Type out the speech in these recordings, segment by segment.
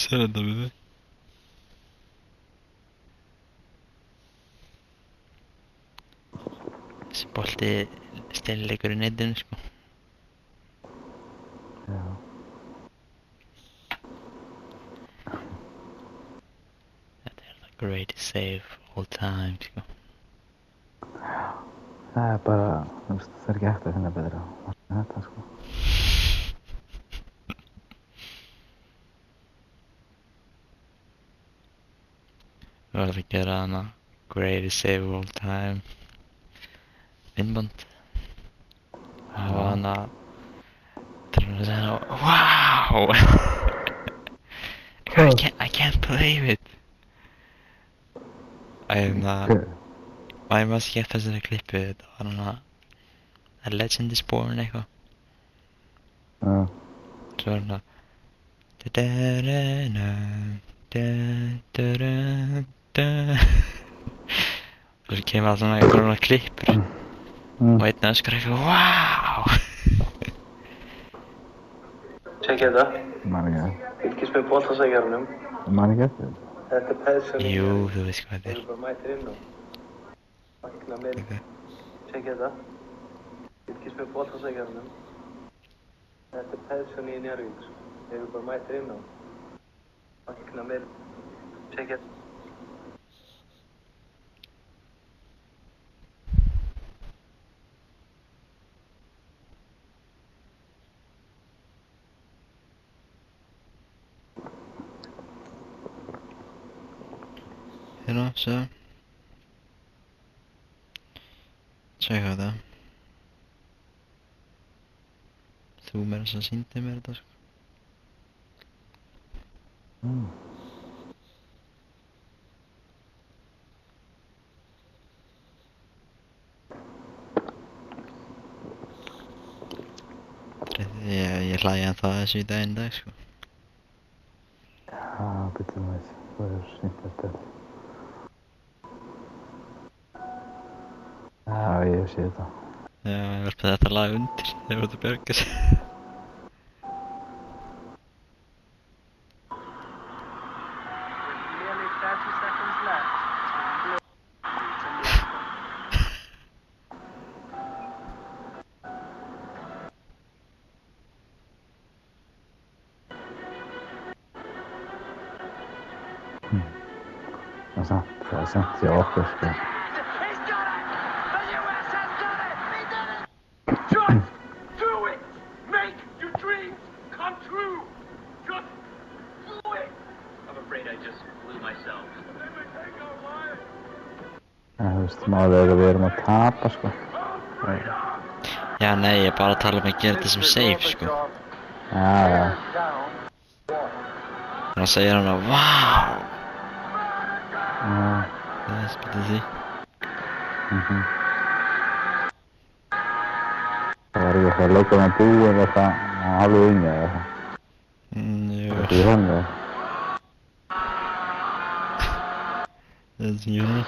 Sen de bir de. Þessi bolti steinleikur í netinu sko. Já. Þetta er the greatest save of all time sko. Það bara, þú veist, það ekki hægt að finna betra en þetta sko. Við verðum að gera hana greatest save of all time myndband. Það var hana wow. I can't believe it. Ég maður skemmt þessari klippu. Þetta var hana A Legend is Born eitthvað. Já. Svo hana og svo kemur alltaf svona klippur og einn öskar eitthvað wow. Tjekkja þetta. Man ekki það. Fylgist með boltasækjarunum. Man ekki eftir þetta. Þetta er peðsjón. Jú, þú veist hvað þetta Þeir eru bara mætir inn á. Vakna með. Tjekkja þetta. Fylgist með boltasækjarunum. Þetta er peðsjón í Njarðvík. Þeir eru bara mætir inn á. Vakna með. Tjekkja þetta. Hérna, svo tjekka þetta. Þú meira sem sýndi mér þetta sko. Ég hlægi ennþá að þessu í daginn dag sko. Já, byrjum við. Það er sýnt eftir. Já, ég sé þetta. Já, ég verði þetta lag undir þegar þú bjargar sig. Nearly 30 seconds left. Það er samt hjá okkur sko. He's done it! The US has done it! He did it! Just do it! Make your dreams come true! Just do it! I'm afraid I just blew myself. Þú veist, málið er að við erum að tapa sko. Já, nei, ég er bara að tala um að gera þetta sem save sko. Já, já. Þannig að segja hana wow. Já. Það er spiltið því. Það var ekki eitthvað að leika með búið eða eitthvað alveg inni eða eitthvað. Jú. Þetta er hann eða? Það er sem ég hana.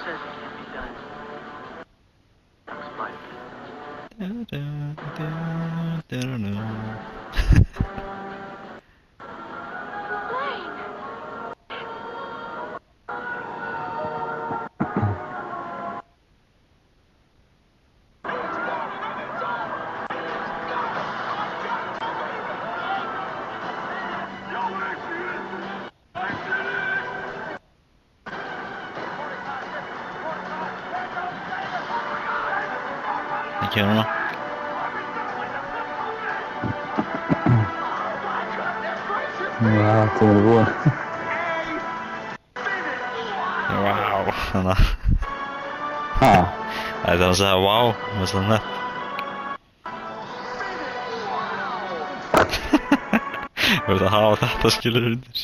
Ekki hana. Já, þetta er búið. Wow, hana. Ha? Það er það að segja wow, það er svona nett. Þú verður að hafa þetta skilur undir.